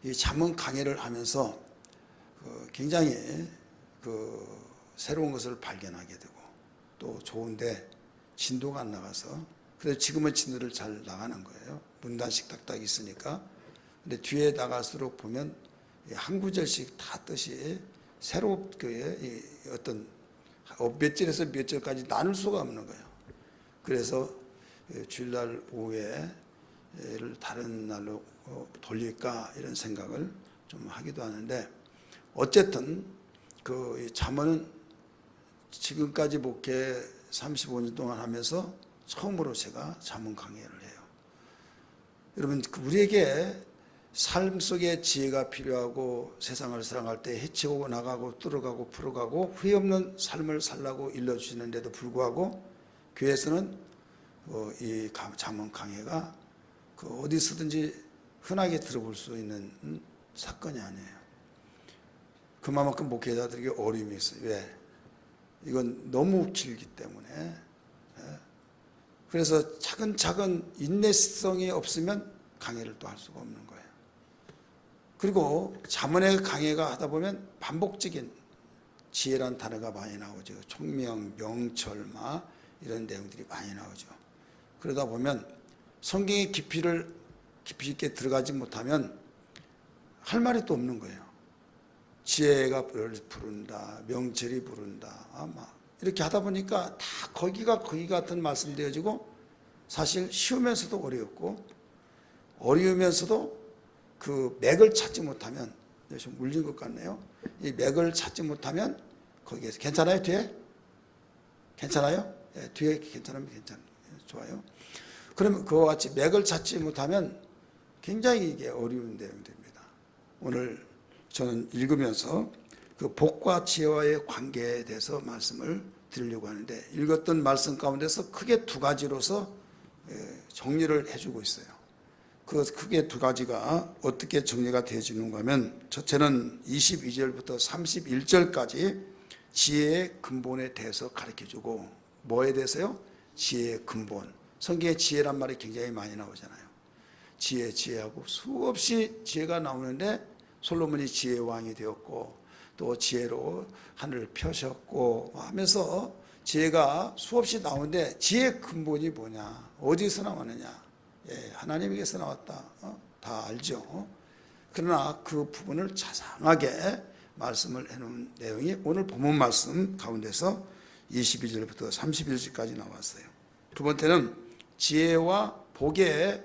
이 잠언 강해를 하면서 굉장히 새로운 것을 발견하게 되고 또 좋은데 진도가 안 나가서, 그래서 지금은 진도를 잘 나가는 거예요. 문단식 딱딱 있으니까. 근데 뒤에 나갈수록 보면 한 구절씩 다 뜻이 새롭게 어떤 몇 절에서 몇 절까지 나눌 수가 없는 거예요. 그래서 주일날 오후에 다른 날로 돌릴까 이런 생각을 좀 하기도 하는데, 어쨌든 그 잠언은 지금까지 목회 35년 동안 하면서 처음으로 제가 잠언 강의를 해요. 여러분, 우리에게 삶 속에 지혜가 필요하고 세상을 사랑할 때 해치고 나가고 뚫어가고 풀어가고 후회 없는 삶을 살라고 일러주시는데도 불구하고 교회에서는 이 잠언 강해가 어디서든지 흔하게 들어볼 수 있는 사건이 아니에요. 그만큼 목회자들에게 어려움이 있어요. 왜? 이건 너무 길기 때문에. 그래서 차근차근 인내성이 없으면 강해를 또 할 수가 없는 거예요. 그리고 잠언의 강해가 하다 보면 반복적인 지혜란 단어가 많이 나오죠. 총명, 명철마 이런 내용들이 많이 나오죠. 그러다 보면 성경의 깊이 있게 들어가지 못하면 할 말이 또 없는 거예요. 지혜가 부른다, 명철이 부른다, 이렇게 하다 보니까 다 거기가 거기 같은 말씀 되어지고, 사실 쉬우면서도 어렵고 어려우면서도 그 맥을 찾지 못하면, 좀 물린 것 같네요. 이 맥을 찾지 못하면 거기에서, 괜찮아요? 뒤에? 괜찮아요? 네, 뒤에 괜찮으면 괜찮아요. 좋아요. 그러면 그와 같이 맥을 찾지 못하면 굉장히 이게 어려운 내용들입니다. 오늘 저는 읽으면서 그 복과 지혜와의 관계에 대해서 말씀을 드리려고 하는데, 읽었던 말씀 가운데서 크게 두 가지로서 정리를 해주고 있어요. 그 크게 두 가지가 어떻게 정리가 되어지는가 하면, 첫째는 22절부터 31절까지 지혜의 근본에 대해서 가르쳐주고, 뭐에 대해서요? 지혜의 근본. 성경에 지혜란 말이 굉장히 많이 나오잖아요. 지혜하고 수없이 지혜가 나오는데, 솔로몬이 지혜의 왕이 되었고 또 지혜로 하늘을 펴셨고 하면서 지혜가 수없이 나오는데, 지혜의 근본이 뭐냐? 어디서 나왔느냐? 하나님에게서 나왔다. 다 알죠. 그러나 그 부분을 자상하게 말씀을 해놓은 내용이 오늘 본문 말씀 가운데서 22절부터 31절까지 나왔어요. 두 번째는 지혜와 복과의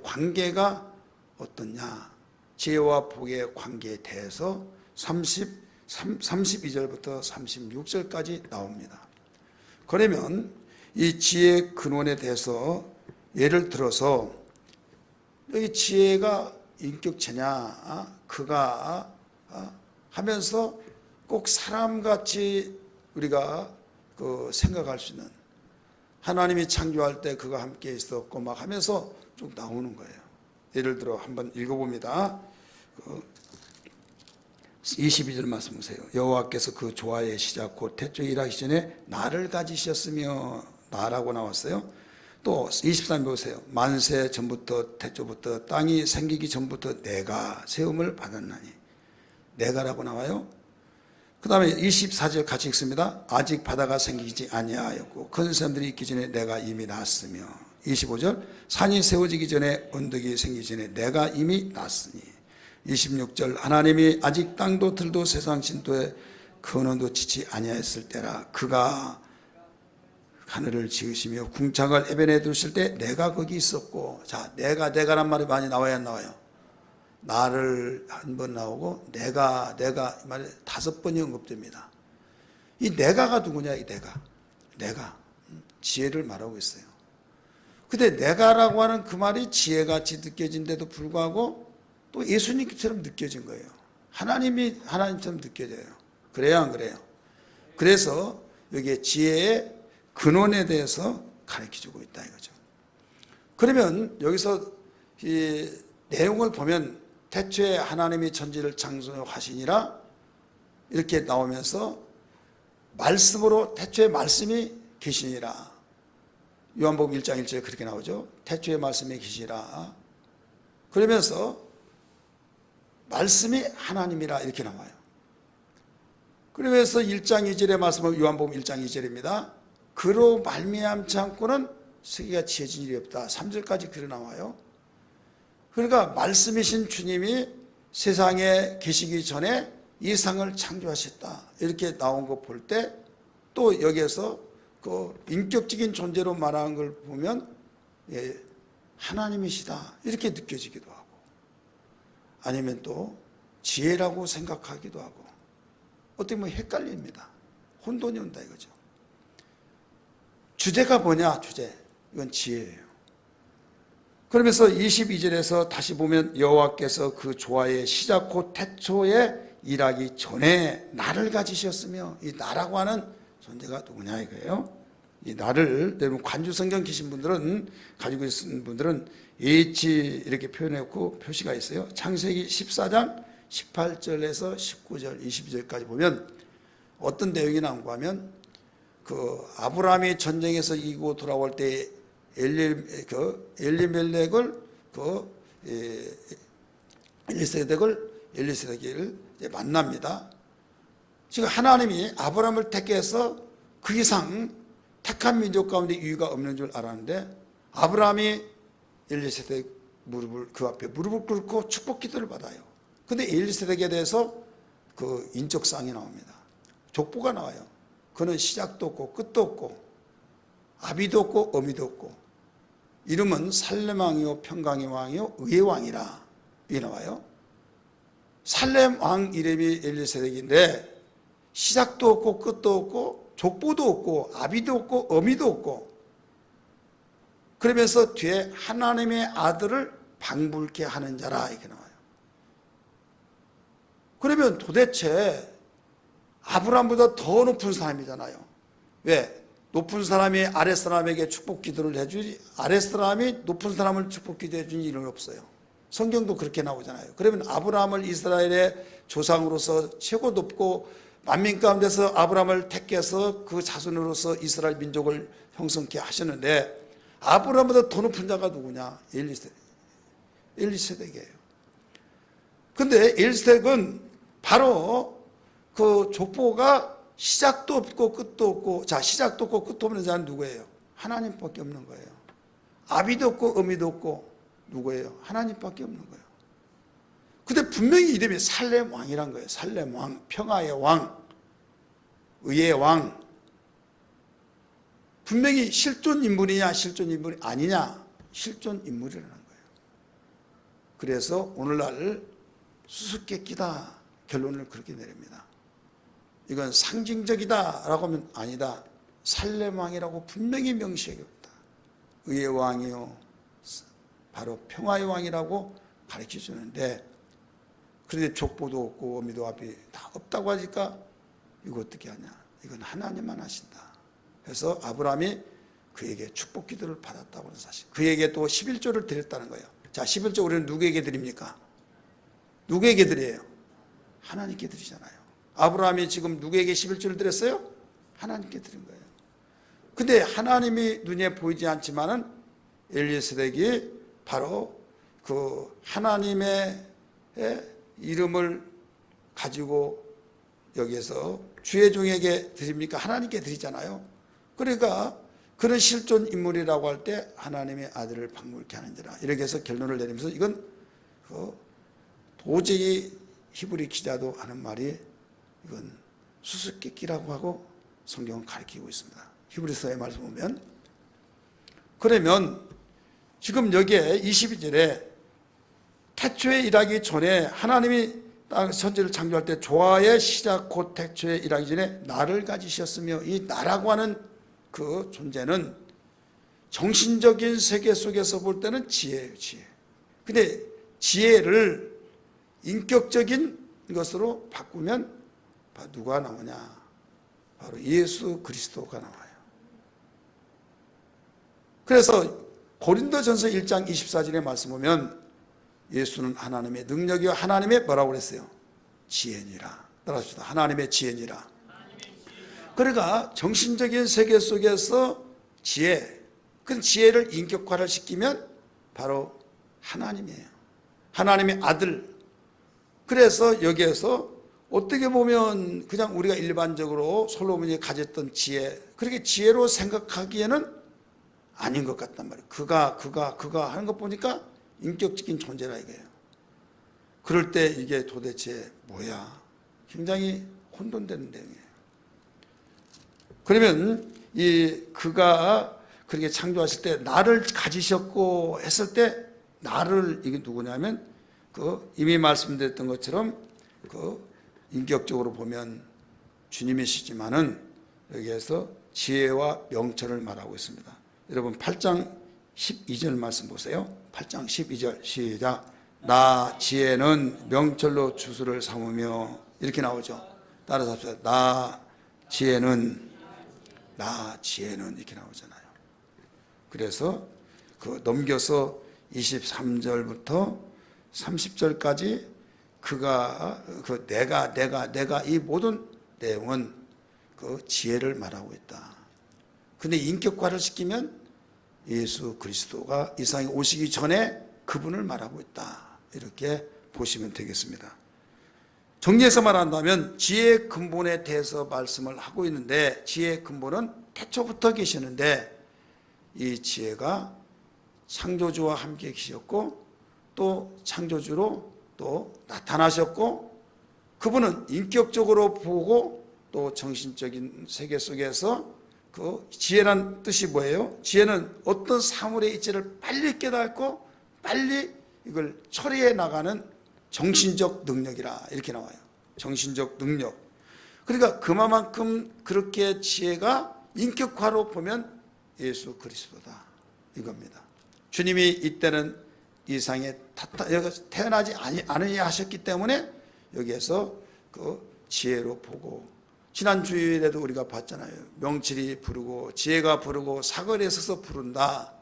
관계가 어떠냐? 지혜와 복의 관계에 대해서 32절부터 36절까지 나옵니다. 그러면 이 지혜의 근원에 대해서 예를 들어서, 여기 지혜가 인격체냐, 그가 하면서 꼭 사람같이 우리가 생각할 수 있는, 하나님이 창조할 때 그가 함께 있었고 막 하면서 쭉 나오는 거예요. 예를 들어 한번 읽어봅니다. 22절 말씀 보세요. 여호와께서 그 조화의 시작 곧 태초에 일하기 전에 나를 가지셨으며, 나라고 나왔어요. 또 23절 보세요. 만세 전부터, 태초부터, 땅이 생기기 전부터 내가 세움을 받았나니, 내가라고 나와요. 그 다음에 24절 같이 읽습니다. 아직 바다가 생기지 아니하였고 큰 샘들이 있기 전에 내가 이미 났으며, 25절 산이 세워지기 전에 언덕이 생기기 전에 내가 이미 났으니, 26절 하나님이 아직 땅도 들도 세상 진도에 근원도 치지 아니하였을 때라, 그가 하늘을 지으시며 궁창을 에변에 두실 때 내가 거기 있었고. 자, 내가란 말이 많이 나와야 안 나와요? 나를 한 번 나오고 내가 이 말이 5번이 언급됩니다. 이 내가가 누구냐? 이 내가 지혜를 말하고 있어요. 근데 내가라고 하는 그 말이 지혜같이 느껴진데도 불구하고 또 예수님처럼 느껴진 거예요. 하나님처럼 느껴져요. 그래요, 안 그래요? 그래서 여기에 지혜의 근원에 대해서 가르쳐주고 있다 이거죠. 그러면 여기서 이 내용을 보면 태초에 하나님이 천지를 창조하시니라 이렇게 나오면서, 말씀으로 태초에 말씀이 계시니라, 요한복음 1장 1절에 그렇게 나오죠. 태초에 말씀이 계시니라. 그러면서 말씀이 하나님이라 이렇게 나와요. 그러면서 1장 2절의 말씀은 요한복음 1장 2절입니다. 그로 말미암지 않고는 세계가 지어진 일이 없다. 3절까지 그래 나와요. 그러니까 말씀이신 주님이 세상에 계시기 전에 이 세상을 창조하셨다. 이렇게 나온 거 볼 때 또 여기에서 그 인격적인 존재로 말하는 걸 보면 하나님이시다. 이렇게 느껴지기도 하고 아니면 또 지혜라고 생각하기도 하고 어떻게 보면 헷갈립니다. 혼돈이 온다 이거죠. 주제가 뭐냐? 주제. 이건 지혜예요. 그러면서 22절에서 다시 보면 여호와께서 그 조화의 시작 곧 태초에 일하기 전에 나를 가지셨으며 이 나라고 하는 존재가 누구냐 이거예요. 이 나를 여러분 관주성경 계신 분들은 가지고 있는 분들은 H 이렇게 표현했고 표시가 있어요. 창세기 14장 18절에서 19절 22절까지 보면 어떤 내용이 나온가 하면 그 아브라함이 전쟁에서 이기고 돌아올 때 엘리멜렉을 엘리세덱을 만납니다. 지금 하나님이 아브라함을 택해서 그 이상 택한 민족 가운데 유의가 없는 줄 알았는데 아브라함이 엘리세덱 그 앞에 무릎을 꿇고 축복 기도를 받아요. 근데 엘리세덱에 대해서 그 인적사항이 나옵니다. 족보가 나와요. 그는 시작도 없고 끝도 없고 아비도 없고 어미도 없고 이름은 살렘 왕이요 평강의 왕이요 의의 왕이라 이게 나와요. 살렘 왕 이름이 엘리세덱인데 시작도 없고 끝도 없고 족보도 없고 아비도 없고 어미도 없고 그러면서 뒤에 하나님의 아들을 방불케 하는 자라 이렇게 나와요. 그러면 도대체 아브라함보다 더 높은 사람이잖아요. 왜? 높은 사람이 아랫 사람에게 축복 기도를 해주지 아랫 사람이 높은 사람을 축복 기도해 준 일은 없어요. 성경도 그렇게 나오잖아요. 그러면 아브라함을 이스라엘의 조상으로서 최고 높고 만민 가운데서 아브라함을 택해서 그 자손으로서 이스라엘 민족을 형성케 하셨는데 아브라함보다 더 높은 자가 누구냐? 엘리세덱이에요. 근데 엘리세덱은 바로 그 족보가 시작도 없고 끝도 없고 자 시작도 없고 끝도 없는 자는 누구예요? 하나님밖에 없는 거예요. 아비도 없고 어미도 없고 누구예요? 하나님밖에 없는 거예요. 근데 분명히 이름이 살렘 왕이란 거예요. 살렘 왕, 평화의 왕, 의의 왕. 분명히 실존 인물이냐 실존 인물이 아니냐 실존 인물이라는 거예요. 그래서 오늘날 수수께끼다 결론을 그렇게 내립니다. 이건 상징적이다 라고 하면 아니다. 살렘 왕이라고 분명히 명시해줬다. 의의 왕이요 바로 평화의 왕이라고 가르쳐 주는데 그런데 족보도 없고 어미도 아비 다 없다고 하니까 이거 어떻게 하냐. 이건 하나님만 하신다. 그래서 아브라함이 그에게 축복 기도를 받았다고 하는 사실. 그에게 또 11조를 드렸다는 거예요. 자, 11조 우리는 누구에게 드립니까? 누구에게 드려요? 하나님께 드리잖아요. 아브라함이 지금 누구에게 11조를 드렸어요? 하나님께 드린 거예요. 근데 하나님이 눈에 보이지 않지만은 엘리세덱이 바로 그 하나님의 이름을 가지고 여기에서 주의 종에게 드립니까? 하나님께 드리잖아요. 그러니까 그런 실존 인물이라고 할 때 하나님의 아들을 방불케 하는지라 이렇게 해서 결론을 내리면서 이건 도저히 히브리 기자도 하는 말이 이건 수수께끼라고 하고 성경은 가르치고 있습니다. 히브리서의 말씀 보면 그러면 지금 여기에 22절에 태초에 일하기 전에 하나님이 땅 천지를 창조할 때 조화의 시작 곧 태초에 일하기 전에 나를 가지셨으며 이 나라고 하는 그 존재는 정신적인 세계 속에서 볼 때는 지혜예요. 지혜. 근데 지혜를 인격적인 것으로 바꾸면 누가 나오냐? 바로 예수 그리스도가 나와요. 그래서 고린도전서 1장 24절의 말씀 보면 예수는 하나님의 능력이요 하나님의 뭐라고 그랬어요? 지혜니라. 따라합시다. 하나님의 지혜니라. 그러니까 정신적인 세계 속에서 지혜, 그 지혜를 인격화를 시키면 바로 하나님이에요. 하나님의 아들, 그래서 여기에서 어떻게 보면 그냥 우리가 일반적으로 솔로몬이 가졌던 지혜, 그렇게 지혜로 생각하기에는 아닌 것 같단 말이에요. 그가 하는 것 보니까 인격적인 존재라 이거예요. 그럴 때 이게 도대체 뭐야? 굉장히 혼돈되는 내용이에요. 그러면 이 그가 그렇게 창조하실 때 나를 가지셨고 했을 때 나를 이게 누구냐면 그 이미 말씀드렸던 것처럼 그 인격적으로 보면 주님이시지만은 여기에서 지혜와 명철을 말하고 있습니다. 여러분 8장 12절 말씀 보세요. 8장 12절 시작. 나 지혜는 명철로 주수를 삼으며 이렇게 나오죠. 따라서 합시다. 나 지혜는 이렇게 나오잖아요. 그래서 그 넘겨서 23절부터 30절까지 그가 그 내가 이 모든 내용은 그 지혜를 말하고 있다. 근데 인격화를 시키면 예수 그리스도가 이 세상에 오시기 전에 그분을 말하고 있다. 이렇게 보시면 되겠습니다. 정리해서 말한다면 지혜의 근본에 대해서 말씀을 하고 있는데 지혜의 근본은 태초부터 계시는데 이 지혜가 창조주와 함께 계셨고 또 창조주로 또 나타나셨고 그분은 인격적으로 보고 또 정신적인 세계 속에서 그 지혜란 뜻이 뭐예요? 지혜는 어떤 사물의 이치를 빨리 깨닫고 빨리 이걸 처리해 나가는 정신적 능력이라 이렇게 나와요. 정신적 능력. 그러니까 그만큼 그렇게 지혜가 인격화로 보면 예수 그리스도다 이겁니다. 주님이 이때는 이 세상에 태어나지 않으려 하셨기 때문에 여기에서 그 지혜로 보고 지난 주일에도 우리가 봤잖아요. 명철이 부르고 지혜가 부르고 사거리에 서서 부른다.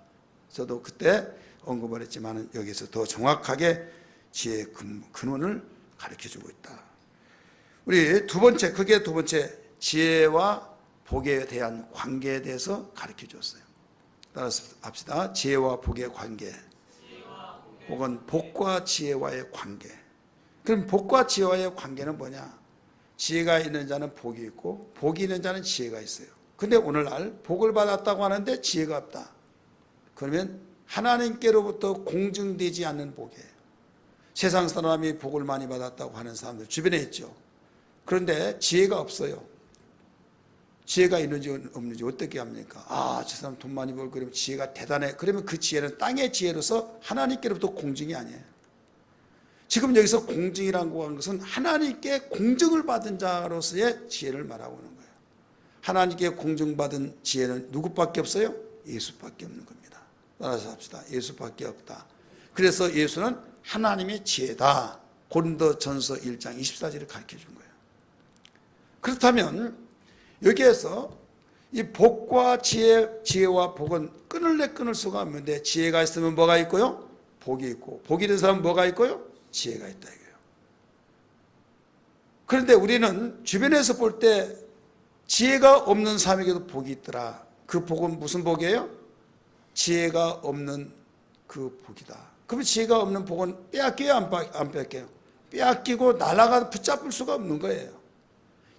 저도 그때 언급을 했지만 여기서 더 정확하게 지혜의 근원을 가르쳐주고 있다. 우리 두 번째 지혜와 복에 대한 관계에 대해서 가르쳐줬어요. 따라서 합시다. 지혜와 복의 관계 혹은 복과 지혜와의 관계. 그럼 복과 지혜와의 관계는 뭐냐? 지혜가 있는 자는 복이 있고 복이 있는 자는 지혜가 있어요. 근데 오늘날 복을 받았다고 하는데 지혜가 없다. 그러면 하나님께로부터 공증되지 않는 복이에요. 세상 사람이 복을 많이 받았다고 하는 사람들 주변에 있죠. 그런데 지혜가 없어요. 지혜가 있는지 없는지 어떻게 합니까? 아, 저 사람 돈 많이 벌고 그러면 지혜가 대단해. 그러면 그 지혜는 땅의 지혜로서 하나님께로부터 공증이 아니에요. 지금 여기서 공증이라고 하는 것은 하나님께 공증을 받은 자로서의 지혜를 말하고 있는 거예요. 하나님께 공증받은 지혜는 누구밖에 없어요? 예수밖에 없는 겁니다. 따라서 합시다. 예수밖에 없다. 그래서 예수는 하나님의 지혜다. 고린도전서 1장 24절을 가르쳐 준 거예요. 그렇다면 여기에서 이 복과 지혜와 복은 끊을 수가 없는데 지혜가 있으면 뭐가 있고요? 복이 있고 복이 있는 사람은 뭐가 있고요? 지혜가 있다 이거예요. 그런데 우리는 주변에서 볼 때 지혜가 없는 사람에게도 복이 있더라. 그 복은 무슨 복이에요? 지혜가 없는 그 복이다. 그러면 지혜가 없는 복은 빼앗겨요? 안 빼앗겨요? 빼앗기고 날아가 붙잡을 수가 없는 거예요.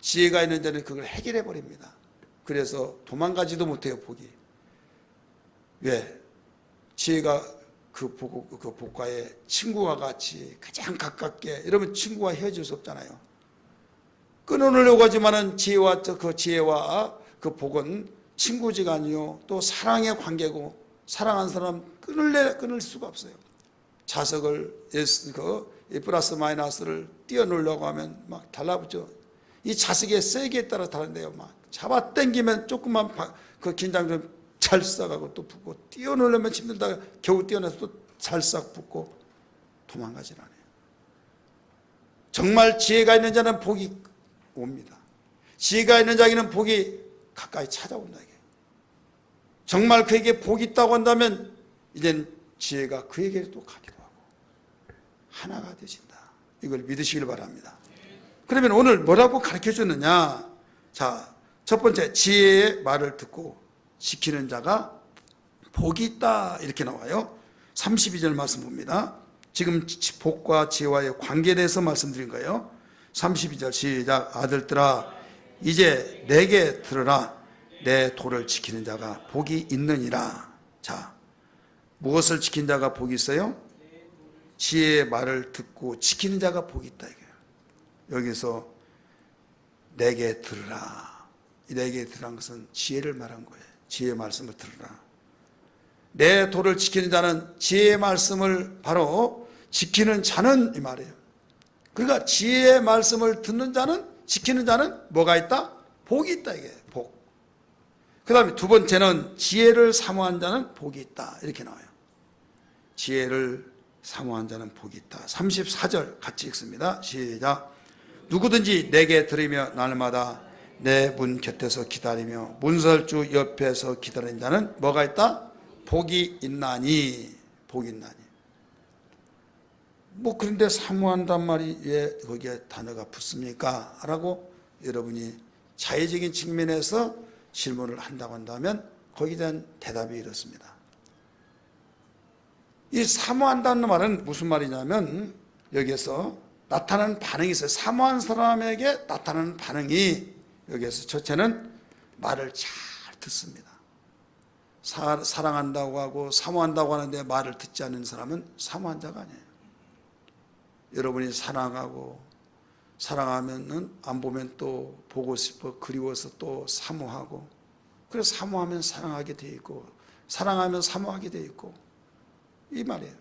지혜가 있는 자는 그걸 해결해 버립니다. 그래서 도망가지도 못해요. 복이. 왜? 지혜가 그 복과의 친구와 같이 가장 가깝게, 이러면 친구와 헤어질 수 없잖아요. 끊어내려고 하지만은 지혜와 그 복은 친구지간이요 또 사랑의 관계고, 사랑하는 사람 끊을 수가 없어요. 자석을 플러스 마이너스를 띄워놓으려고 하면 막 달라붙죠. 이 자석의 세기에 따라 다른데요. 막 잡아 당기면 조금만 그 긴장 좀 찰싹하고 또 붙고, 띄워놓으려면 힘들다가 겨우 띄워내서 또 찰싹 붙고 도망가질 않아요. 정말 지혜가 있는 자는 복이 옵니다. 지혜가 있는 자에게는 복이 가까이 찾아온다. 정말 그에게 복이 있다고 한다면 이젠 지혜가 그에게 또 가기도 하고 하나가 되신다. 이걸 믿으시길 바랍니다. 그러면 오늘 뭐라고 가르쳐 줬느냐? 자, 첫 번째, 지혜의 말을 듣고 지키는 자가 복이 있다 이렇게 나와요. 32절 말씀 봅니다. 지금 복과 지혜와의 관계에 대해서 말씀드린 거예요. 32절 시작. 아들들아 이제 내게 들으라. 내 도를 지키는 자가 복이 있느니라. 자, 무엇을 지킨 자가 복이 있어요? 지혜의 말을 듣고 지키는 자가 복이 있다 이거예요. 여기서 내게 들으라. 내게 들으라는 것은 지혜를 말한 거예요. 지혜의 말씀을 들으라. 내 도를 지키는 자는 지혜의 말씀을 바로 지키는 자는 이 말이에요. 그러니까 지혜의 말씀을 듣는 자는, 지키는 자는 뭐가 있다? 복이 있다 이게 복. 그 다음에 두 번째는 지혜를 사모한 자는 복이 있다 이렇게 나와요. 지혜를 사모한 자는 복이 있다. 34절 같이 읽습니다. 시작. 누구든지 내게 들으며 날마다 내 문 곁에서 기다리며 문설주 옆에서 기다리는 자는 뭐가 있다? 복이 있나니. 복이 있나니. 뭐 그런데 사모한단 말이 왜 거기에 단어가 붙습니까? 라고 여러분이 자의적인 측면에서 질문을 한다고 한다면 거기에 대한 대답이 이렇습니다. 이 사모한다는 말은 무슨 말이냐면 여기에서 나타나는 반응이 있어요. 사모한 사람에게 나타나는 반응이 여기에서 첫째는 말을 잘 듣습니다. 사랑한다고 하고 사모한다고 하는데 말을 듣지 않는 사람은 사모한 자가 아니에요. 여러분이 사랑하고 사랑하면은 안 보면 또 보고 싶어 그리워서 또 사모하고 그래서 사모하면 사랑하게 돼 있고 사랑하면 사모하게 돼 있고 이 말이에요.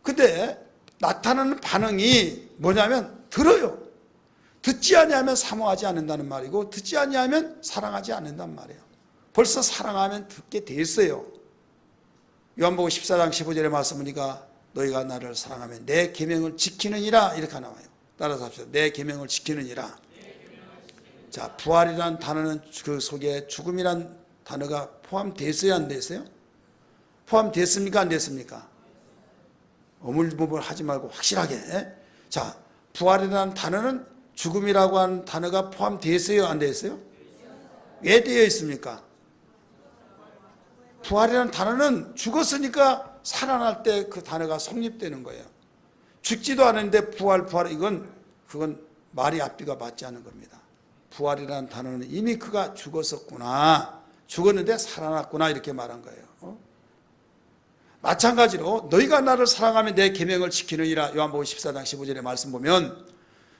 근데 나타나는 반응이 뭐냐면 들어요. 듣지 아니하면 사모하지 않는다는 말이고 듣지 아니하면 사랑하지 않는다는 말이에요. 벌써 사랑하면 듣게 돼 있어요. 요한복음 14장 15절의 말씀이니까 너희가 나를 사랑하면 내 계명을 지키느니라 이렇게 나와요. 따라서 합시다. 내 계명을 지키느니라. 자, 부활이라는 단어는 그 속에 죽음이란 단어가 포함됐어요, 안 됐어요? 포함됐습니까, 안 됐습니까? 어물부물 하지 말고 확실하게. 자, 부활이라는 단어는 죽음이라고 하는 단어가 포함됐어요, 안 됐어요? 왜 되어 있습니까? 부활이라는 단어는 죽었으니까 살아날 때 그 단어가 성립되는 거예요. 죽지도 않은데 부활 그건 말이 앞뒤가 맞지 않은 겁니다. 부활이라는 단어는 이미 그가 죽었었구나, 죽었는데 살아났구나 이렇게 말한 거예요. 마찬가지로 너희가 나를 사랑하면 내 계명을 지키느니라. 요한복음 14장 15절의 말씀 보면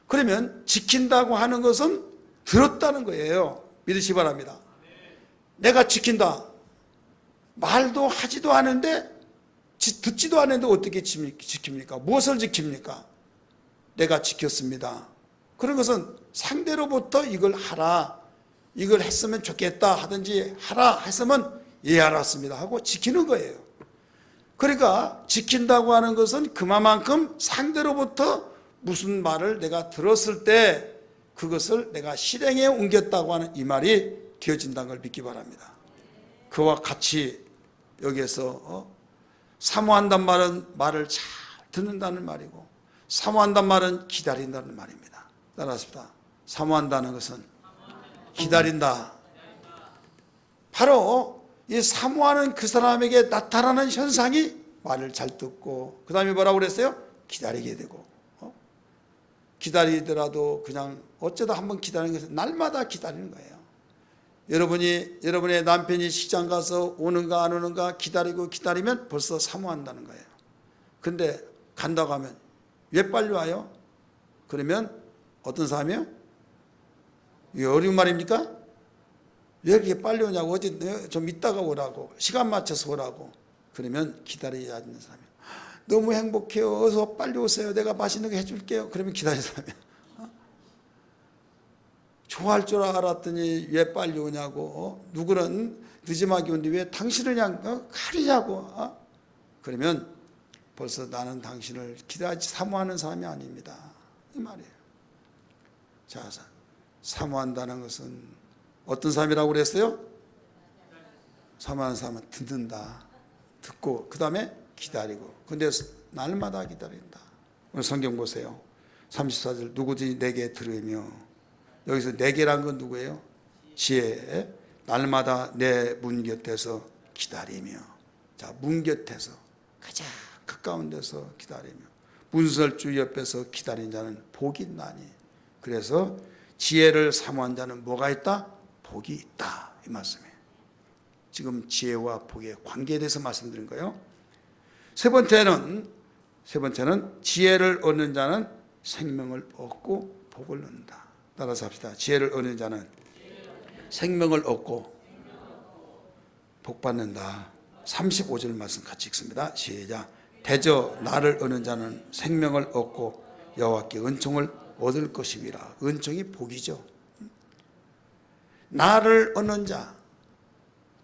그러면 지킨다고 하는 것은 들었다는 거예요. 믿으시 바랍니다. 내가 지킨다. 말도 하지도 않은데 듣지도 않는데 어떻게 지킵니까? 무엇을 지킵니까? 내가 지켰습니다. 그런 것은 상대로부터 이걸 하라, 이걸 했으면 좋겠다 하든지 하라 했으면 예 알았습니다 하고 지키는 거예요. 그러니까 지킨다고 하는 것은 그만큼 상대로부터 무슨 말을 내가 들었을 때 그것을 내가 실행에 옮겼다고 하는 이 말이 되어진다는 걸 믿기 바랍니다. 그와 같이 여기에서 사모한단 말은 말을 잘 듣는다는 말이고 사모한단 말은 기다린다는 말입니다. 따라하십시다. 사모한다는 것은 기다린다. 바로 이 사모하는 그 사람에게 나타나는 현상이 말을 잘 듣고 그 다음에 뭐라고 그랬어요? 기다리게 되고 기다리더라도 그냥 어쩌다 한번 기다리는 것은 날마다 기다리는 거예요. 여러분의 남편이 시장 가서 오는가 안 오는가 기다리면 벌써 사모한다는 거예요. 근데 간다고 하면 왜 빨리 와요? 그러면 어떤 사람이요? 이게 어려운 말입니까? 왜 이렇게 빨리 오냐고, 어제 좀 이따가 오라고, 시간 맞춰서 오라고. 그러면 기다리지 않는 사람이요. 너무 행복해요. 어서 빨리 오세요. 내가 맛있는 거 해줄게요. 그러면 기다리는 사람이요. 좋아할 줄 알았더니 왜 빨리 오냐고. 누구는 늦음하게 오는데 왜 당신을 그냥 가리냐고. 그러면 벌써 나는 당신을 기다리지 사모하는 사람이 아닙니다. 이 말이에요. 자, 사모한다는 것은 어떤 사람이라고 그랬어요? 사모하는 사람은 듣는다. 듣고 그 다음에 기다리고. 근데 날마다 기다린다. 오늘 성경 보세요. 34절 누구든지 내게 들으며. 여기서 내게란 건 누구예요? 지혜. 날마다 내 문 곁에서 기다리며. 자, 문 곁에서 가장 가까운 데서 기다리며. 문설주 옆에서 기다린 자는 복이 있나니. 그래서 지혜를 사모한 자는 뭐가 있다? 복이 있다, 이 말씀이에요. 지금 지혜와 복의 관계에 대해서 말씀드린 거예요. 세 번째는 지혜를 얻는 자는 생명을 얻고 복을 얻는다. 따라서 합시다. 지혜를 얻는 자는 생명을 얻고 복 받는다. 35절 말씀 같이 읽습니다. 시작. 대저 나를 얻는 자는 생명을 얻고 여호와께 은총을 얻을 것이니라. 은총이 복이죠. 나를 얻는 자,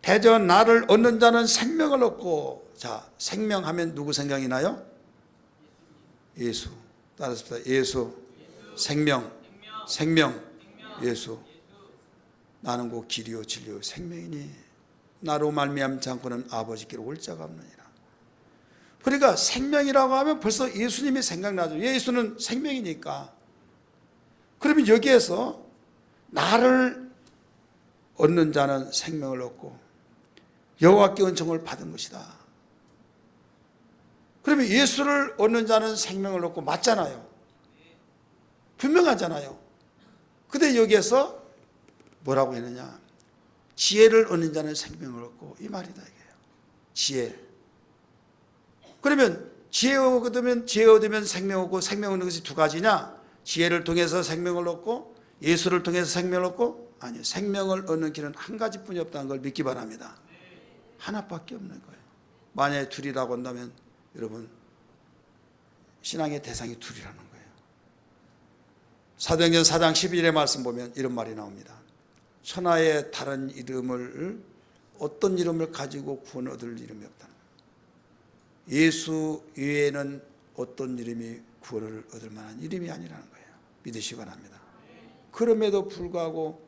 대저 나를 얻는 자는 생명을 얻고. 자, 생명하면 누구 생각이 나요? 예수. 따라서 예수, 생명, 예수. 나는 곧 길이요 진리요 생명이니 나로 말미암지 않고는 아버지께로 올 자가 없느니라. 그러니까 생명이라고 하면 벌써 예수님이 생각나죠. 예수는 생명이니까. 그러면 여기에서 나를 얻는 자는 생명을 얻고 여호와께 은총을 받은 것이다. 그러면 예수를 얻는 자는 생명을 얻고 맞잖아요. 분명하잖아요. 근데 여기에서 뭐라고 했느냐? 지혜를 얻는 자는 생명을 얻고, 이 말이다 이게요. 지혜. 그러면 지혜 얻으면 생명 얻고, 생명 얻는 것이 두 가지냐? 지혜를 통해서 생명을 얻고 예수를 통해서 생명을 얻고? 아니요. 생명을 얻는 길은 한 가지뿐이 없다는 걸 믿기 바랍니다. 하나밖에 없는 거예요. 만약에 둘이라고 한다면 여러분 신앙의 대상이 둘이라는 거예요. 사도행전 4장 12절의 말씀 보면 이런 말이 나옵니다. 천하에 다른 이름을 어떤 이름을 가지고 구원 얻을 이름이 없다는 거예요. 예수 외에는 어떤 이름이 구원을 얻을 만한 이름이 아니라는 거예요. 믿으시기 바랍니다. 그럼에도 불구하고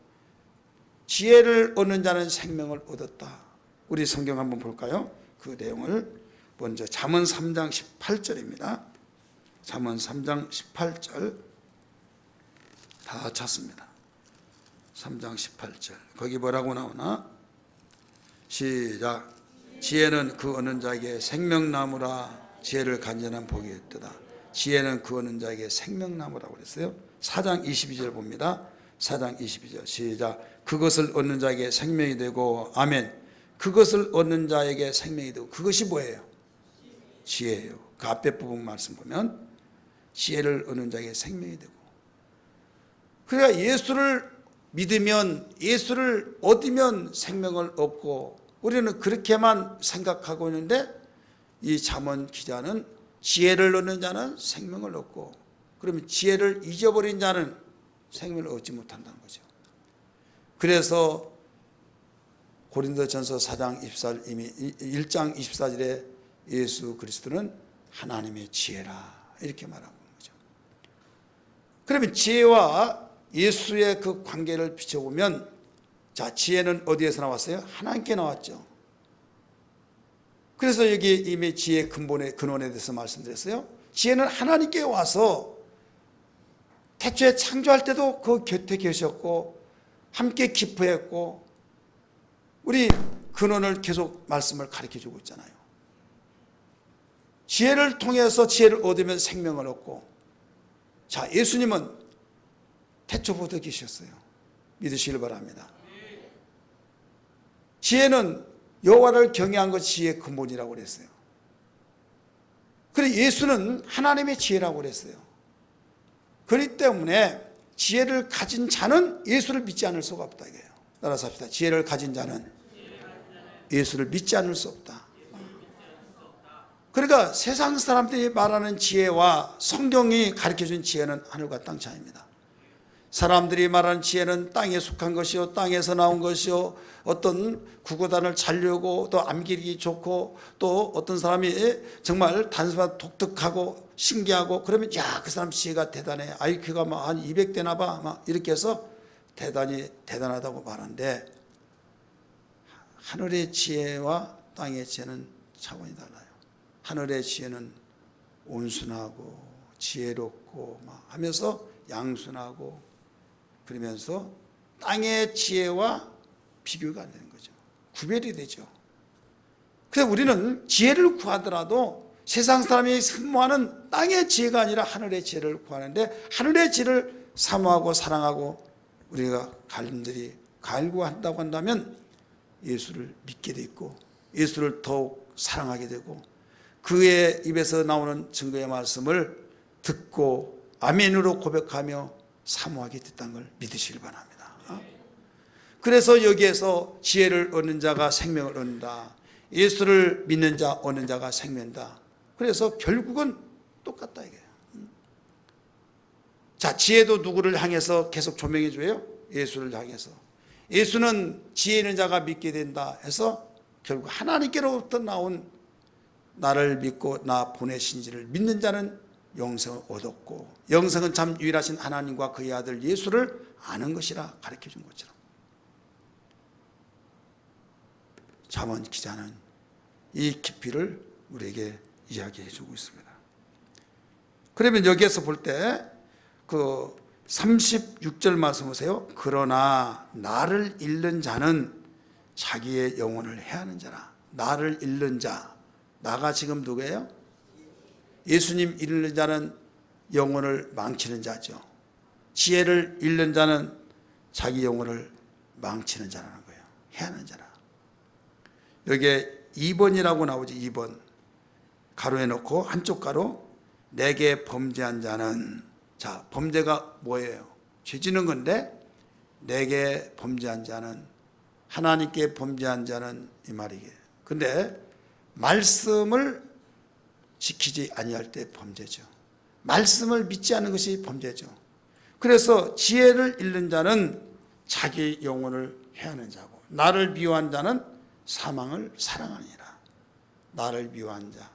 지혜를 얻는 자는 생명을 얻었다. 우리 성경 한번 볼까요? 그 내용을 먼저 잠언 3장 18절입니다. 잠언 3장 18절 다 찾습니다. 3장 18절 거기 뭐라고 나오나? 시작. 지혜는 그 얻는 자에게 생명나무라. 지혜를 간절한 복이 있도다. 지혜는 그 얻는 자에게 생명나무라고 그랬어요. 4장 22절 봅니다. 4장 22절 시작. 그것을 얻는 자에게 생명이 되고. 아멘. 그것을 얻는 자에게 생명이 되고. 그것이 뭐예요? 지혜예요. 그 앞에 부분 말씀 보면 지혜를 얻는 자에게 생명이 되고. 그러니까 예수를 믿으면, 예수를 얻으면 생명을 얻고, 우리는 그렇게만 생각하고 있는데 이 잠언 기자는 지혜를 얻는 자는 생명을 얻고, 그러면 지혜를 잊어버린 자는 생명을 얻지 못한다는 거죠. 그래서 고린도전서 4장 24절, 이미 1장 24절에 예수 그리스도는 하나님의 지혜라 이렇게 말하고 있는 거죠. 그러면 지혜와 예수의 그 관계를 비춰보면, 자, 지혜는 어디에서 나왔어요? 하나님께 나왔죠. 그래서 여기 이미 지혜의 근원에 대해서 말씀드렸어요. 지혜는 하나님께 와서 태초에 창조할 때도 그 곁에 계셨고 함께 기뻐했고, 우리 근원을 계속 말씀을 가르쳐주고 있잖아요. 지혜를 통해서 지혜를 얻으면 생명을 얻고, 자, 예수님은 태초부터 계셨어요. 믿으시길 바랍니다. 지혜는 여호와를 경외한 것이 지혜의 근본이라고 그랬어요. 그리고 예수는 하나님의 지혜라고 그랬어요. 그렇기 때문에 지혜를 가진 자는 예수를 믿지 않을 수가 없다 이거예요. 따라서 합시다. 지혜를 가진 자는 예수를 믿지 않을 수 없다. 그러니까 세상 사람들이 말하는 지혜와 성경이 가르쳐준 지혜는 하늘과 땅 차이입니다. 사람들이 말하는 지혜는 땅에 속한 것이요, 땅에서 나온 것이요, 어떤 구구단을 잘려고 또 암기르기 좋고, 또 어떤 사람이 정말 단순하고 독특하고 신기하고, 그러면 야, 그 사람 지혜가 대단해, IQ가 막 한 200대나 봐, 막 이렇게 해서 대단하다고 말하는데, 하늘의 지혜와 땅의 지혜는 차원이 달라요. 하늘의 지혜는 온순하고 지혜롭고 막 하면서 양순하고, 그러면서 땅의 지혜와 비교가 안 되는 거죠. 구별이 되죠. 그래서 우리는 지혜를 구하더라도 세상 사람이 흠모하는 땅의 지혜가 아니라 하늘의 지혜를 구하는데, 하늘의 지혜를 사모하고 사랑하고 우리가 갈림들이 갈구한다고 한다면 예수를 믿게 돼 있고 예수를 더욱 사랑하게 되고 그의 입에서 나오는 증거의 말씀을 듣고 아멘으로 고백하며 사모하게 됐다는 걸 믿으시길 바랍니다. 그래서 여기에서 지혜를 얻는 자가 생명을 얻는다, 예수를 믿는 자 얻는 자가 생명이다. 그래서 결국은 똑같다 이게. 자, 지혜도 누구를 향해서 계속 조명해 줘요? 예수를 향해서. 예수는 지혜 있는 자가 믿게 된다 해서 결국 하나님께로부터 나온 나를 믿고 나 보내신 지를 믿는 자는 영생을 얻었고, 영생은 참 유일하신 하나님과 그의 아들 예수를 아는 것이라 가르쳐 준 것처럼, 잠언 기자는 이 깊이를 우리에게 이야기해 주고 있습니다. 그러면 여기에서 볼 때 그 36절 말씀 보세요. 그러나 나를 잃는 자는 자기의 영혼을 해하는 자라. 나를 잃는 자, 나가 지금 누구예요? 예수님 잃는 자는 영혼을 망치는 자죠. 지혜를 잃는 자는 자기 영혼을 망치는 자라는 거예요. 해하는 자라. 여기에 2번이라고 나오죠. 2번 가로에 넣고 한쪽 가로, 내게 범죄한 자는, 자, 범죄가 뭐예요? 죄 지는 건데, 내게 범죄한 자는, 하나님께 범죄한 자는 이 말이에요. 근데 말씀을 지키지 아니할 때 범죄죠. 말씀을 믿지 않는 것이 범죄죠. 그래서 지혜를 잃는 자는 자기 영혼을 해하는 자고, 나를 미워한 자는 사망을 사랑하니라. 나를 미워한 자,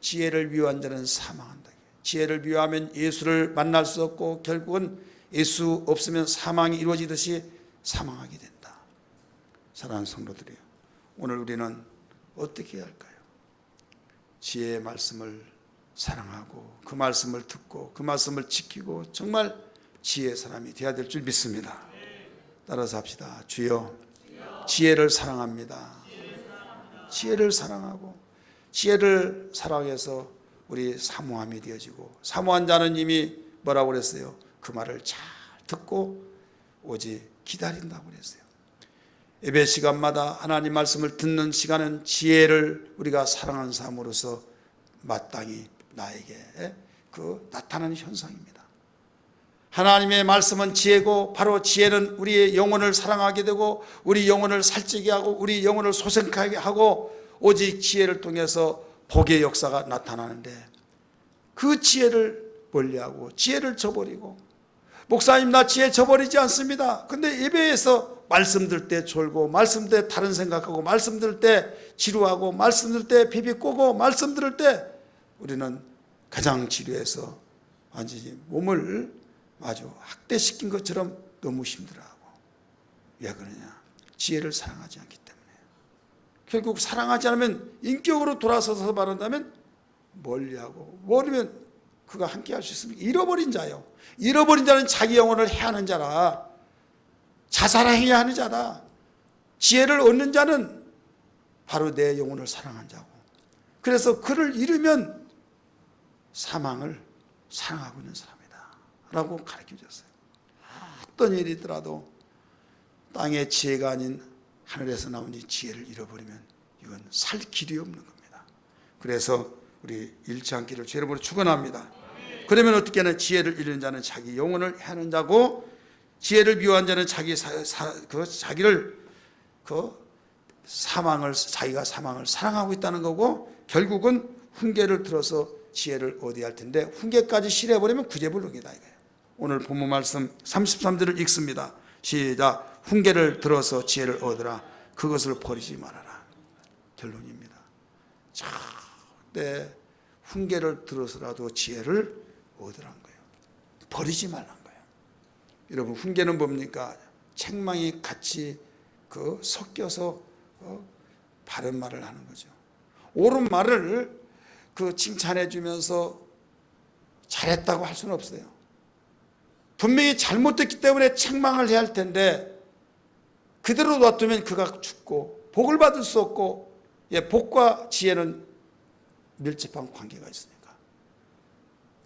지혜를 미워한 자는 사망한다. 지혜를 미워하면 예수를 만날 수 없고 결국은 예수 없으면 사망이 이루어지듯이 사망하게 된다. 사랑하는 성도들이요, 오늘 우리는 어떻게 해야 할까요? 지혜의 말씀을 사랑하고 그 말씀을 듣고 그 말씀을 지키고 정말 지혜의 사람이 되어야 될 줄 믿습니다. 따라서 합시다. 주여, 지혜를 사랑합니다. 지혜를 사랑하고 지혜를 사랑해서 우리 사모함이 되어지고, 사모한 자는 이미 뭐라고 그랬어요? 그 말을 잘 듣고 오직 기다린다고 그랬어요. 예배 시간마다 하나님 말씀을 듣는 시간은 지혜를 우리가 사랑하는 삶으로서 마땅히 나에게 그 나타나는 현상입니다. 하나님의 말씀은 지혜고, 바로 지혜는 우리의 영혼을 사랑하게 되고 우리 영혼을 살찌게 하고 우리 영혼을 소생하게 하고, 오직 지혜를 통해서 복의 역사가 나타나는데, 그 지혜를 멀리하고 지혜를 저버리고, 목사님 나 지혜 저버리지 않습니다. 근데 예배에서 말씀 들 때 졸고, 말씀 들 때 다른 생각하고, 말씀 들 때 지루하고, 말씀 들 때 비비 꼬고, 말씀 들을 때 우리는 가장 지루해서 완전히 몸을 아주 학대시킨 것처럼 너무 힘들어하고. 왜 그러냐? 지혜를 사랑하지 않기 때문에. 결국 사랑하지 않으면, 인격으로 돌아서서 말한다면 멀리하고, 멀리면 그가 함께 할 수 있습니까? 잃어버린 자요. 잃어버린 자는 자기 영혼을 해하는 자라. 자살행위야 하는 자다. 지혜를 얻는 자는 바로 내 영혼을 사랑한 자고, 그래서 그를 잃으면 사망을 사랑하고 있는 사람이다 라고 가르쳐 줬어요. 어떤 일이 있더라도 땅의 지혜가 아닌 하늘에서 나온 이 지혜를 잃어버리면 이건 살 길이 없는 겁니다. 그래서 우리 잃지 않기를 주 이름으로 축원합니다. 그러면 어떻게 하는? 지혜를 잃는 자는 자기 영혼을 해하는 자고, 지혜를 미워한 자는 자기를 자기가 사망을 사랑하고 있다는 거고, 결국은 훈계를 들어서 지혜를 얻어야 할 텐데, 훈계까지 실해버리면 구제불능이다 이거예요. 오늘 본문 말씀 33절을 읽습니다. 시작. 훈계를 들어서 지혜를 얻으라. 그것을 버리지 말아라. 결론입니다. 절대 훈계를 들어서라도 지혜를 얻으라는 거예요. 버리지 말라는 거예요. 여러분, 훈계는 뭡니까? 책망이 같이 섞여서 바른 말을 하는 거죠. 옳은 말을 칭찬해 주면서 잘했다고 할 수는 없어요. 분명히 잘못됐기 때문에 책망을 해야 할 텐데, 그대로 놔두면 그가 죽고 복을 받을 수 없고, 복과 지혜는 밀접한 관계가 있으니까.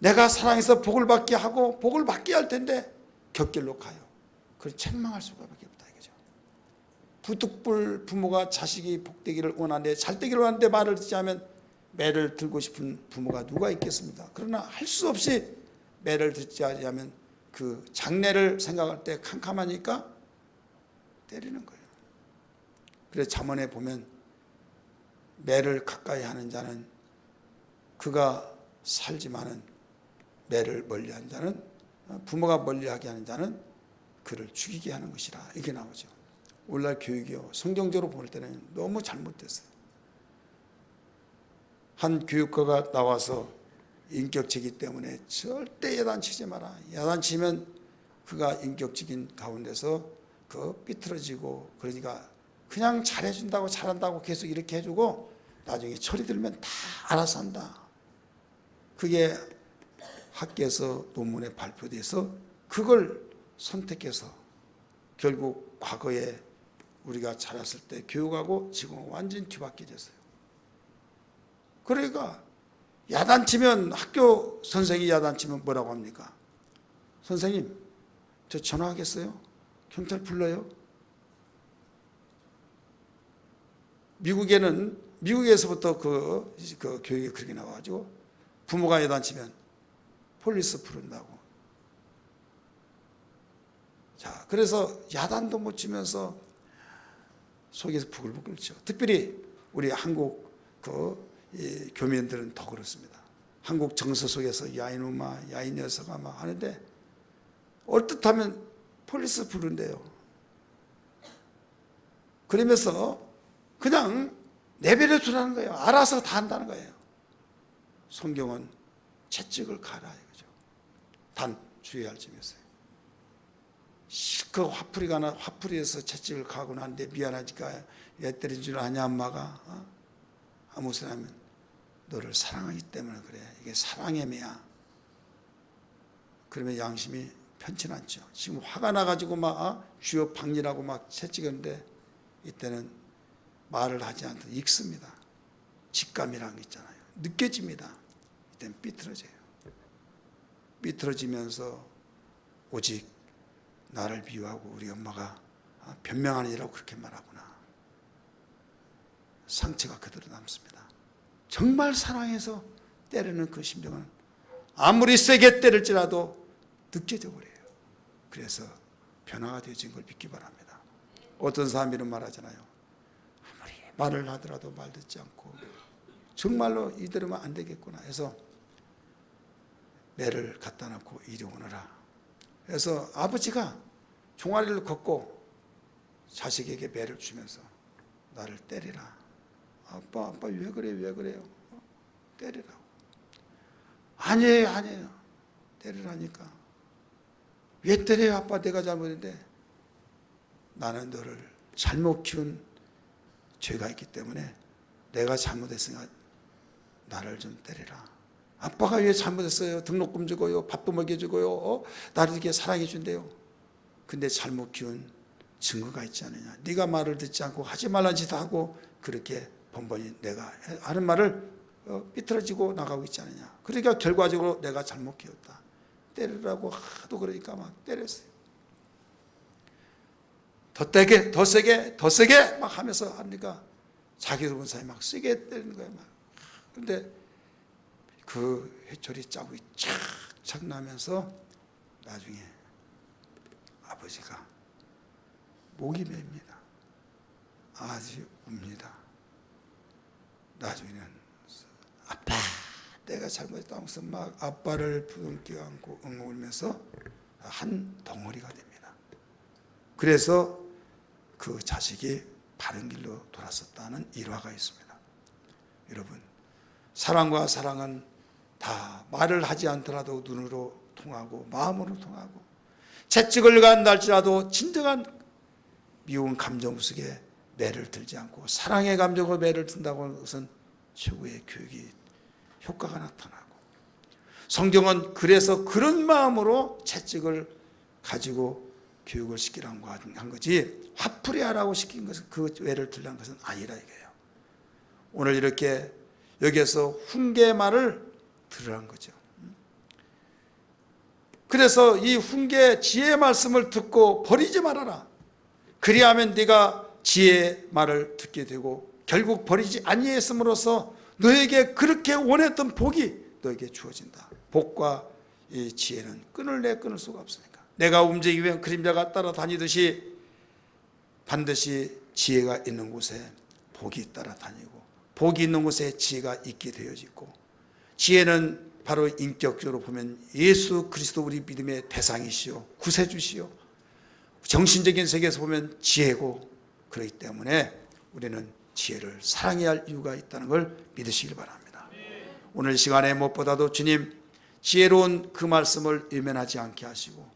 내가 사랑해서 복을 받게 하고 복을 받게 할 텐데 곁길로 가요. 그걸 책망할 수밖에 없다 이거죠. 부득불 부모가 자식이 복되기를 원하는데 잘되기를 원하는데 말을 듣지 않으면 매를 들고 싶은 부모가 누가 있겠습니까? 그러나 할 수 없이 매를 듣지 않으면 그 장래를 생각할 때 캄캄하니까 때리는 거예요. 그래서 잠언에 보면 매를 가까이 하는 자는 그가 살지만은 매를 멀리하는 자는 부모가 멀리하게 하는 자는 그를 죽이게 하는 것이라 이게 나오죠. 오늘날 교육이요 성경적으로 볼 때는 너무 잘못됐어요. 한 교육가가 나와서 인격체이기 때문에 절대 야단치지 마라. 야단치면 그가 인격적인 가운데서 그 삐뚤어지고 그러니까 그냥 잘해준다고 잘한다고 계속 이렇게 해주고 나중에 철이 들면 다 알아서 한다. 그게 학계에서 논문에 발표돼서 그걸 선택해서 결국 과거에 우리가 자랐을 때 교육하고 지금은 완전히 뒤바뀌어졌어요. 그러니까 야단치면 학교 선생이 야단치면 뭐라고 합니까? 선생님 저 전화하겠어요? 경찰 불러요? 미국에서부터 그 교육이 그렇게 나와가지고 부모가 야단치면 폴리스 부른다고. 자, 그래서 야단도 못 치면서 속에서 부글부글 쳐. 특별히 우리 한국 교민들은 더 그렇습니다. 한국 정서 속에서 야 이놈아, 야 이 녀석아 막 하는데 얼뜻하면 폴리스 부른대요. 그러면서 그냥 내버려 두라는 거예요. 알아서 다 한다는 거예요. 성경은 채찍을 가라 이거죠. 단 주의할 점이 있어요. 실컷 화풀이에서 채찍을 가고 나는데 미안하니까 얘 때린 줄 아냐 엄마가 아무 소리 하면 너를 사랑하기 때문에 그래. 이게 사랑의 매야. 그러면 양심이 편치 않죠. 지금 화가 나가지고 막 쥐어 박리라고 막 채찍했는데 이때는 말을 하지 않고 익습니다. 직감이라는 게 있잖아요. 느껴집니다. 이때는 삐뚤어져요. 삐뚤어지면서 오직 나를 미워하고 우리 엄마가 변명하느라고 그렇게 말하구나. 상처가 그대로 남습니다. 정말 사랑해서 때리는 그 심정은 아무리 세게 때릴지라도 느껴져 버려요. 그래서 변화가 되어진 걸 믿기 바랍니다. 어떤 사람이 이런 말 하잖아요. 아무리 말을 하더라도 말 듣지 않고 정말로 이대로면 안 되겠구나 해서 매를 갖다 놓고 이리 오너라. 그래서 아버지가 종아리를 걷고 자식에게 매를 주면서 나를 때리라. 아빠 왜 그래요? 때리라고. 아니에요. 때리라니까. 왜 때려요 아빠? 내가 잘못했는데. 나는 너를 잘못 키운 죄가 있기 때문에 내가 잘못했으니까 나를 좀 때리라. 아빠가 왜 잘못했어요? 등록금 주고요, 밥도 먹여주고요, 나를 이렇게 사랑해 준대요. 근데 잘못 키운 증거가 있지 않느냐. 네가 말을 듣지 않고 하지 말라는 짓도 하고 그렇게 번번이 내가 하는 말을 삐뚤어지고 나가고 있지 않느냐. 그러니까 결과적으로 내가 잘못 키웠다. 때리라고 하도 그러니까 막 때렸어요. 더 세게 막 하면서 하니까 자기 본사에 막 세게 때리는 거예요. 막. 근데 그 회초리 자국이 착착 나면서 나중에 아버지가 목이 맵니다. 아주 웁니다. 나중에는 아빠 내가 잘못했다고 해서 막 아빠를 부둥켜 안고 엉엉울면서 한 덩어리가 됩니다. 그래서 그 자식이 바른 길로 돌았었다는 일화가 있습니다. 여러분, 사랑과 사랑은 다 말을 하지 않더라도 눈으로 통하고 마음으로 통하고 채찍을 간다 할지라도 진정한 미운 감정 속에 매를 들지 않고 사랑의 감정으로 매를 든다고 하는 것은 최고의 교육이 효과가 나타나고 성경은 그래서 그런 마음으로 채찍을 가지고 교육을 시키라고 한 거지 화풀이하라고 시킨 것은 그 외를 들라는 것은 아니라 이거예요. 오늘 이렇게 여기에서 훈계의 말을 들으라는 거죠. 그래서 이 훈계 지혜의 말씀을 듣고 버리지 말아라. 그리하면 네가 지혜의 말을 듣게 되고 결국 버리지 아니했음으로써 너에게 그렇게 원했던 복이 너에게 주어진다. 복과 이 지혜는 끊을 수가 없으니까. 내가 움직이면 그림자가 따라다니듯이 반드시 지혜가 있는 곳에 복이 따라다니고 복이 있는 곳에 지혜가 있게 되어지고, 지혜는 바로 인격적으로 보면 예수 그리스도 우리 믿음의 대상이시요 구세주시요 정신적인 세계에서 보면 지혜고, 그렇기 때문에 우리는 지혜를 사랑해야 할 이유가 있다는 걸 믿으시길 바랍니다. 오늘 시간에 무엇보다도 주님 지혜로운 그 말씀을 외면하지 않게 하시고,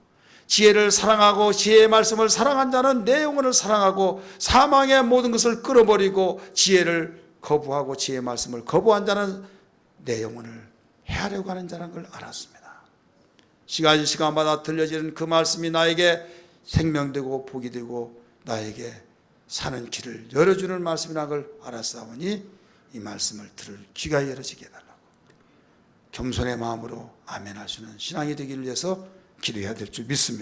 지혜를 사랑하고 지혜의 말씀을 사랑한 자는 내 영혼을 사랑하고 사망의 모든 것을 끌어버리고, 지혜를 거부하고 지혜의 말씀을 거부한 자는 내 영혼을 해하려고 하는 자라는 걸 알았습니다. 시간마다 들려지는 그 말씀이 나에게 생명되고 복이 되고 나에게 사는 길을 열어주는 말씀이라는 걸 알았사오니 이 말씀을 들을 귀가 열어지게 해달라고 겸손의 마음으로 아멘 하시는 신앙이 되기를 위해서 기도해야 될 줄 믿습니다.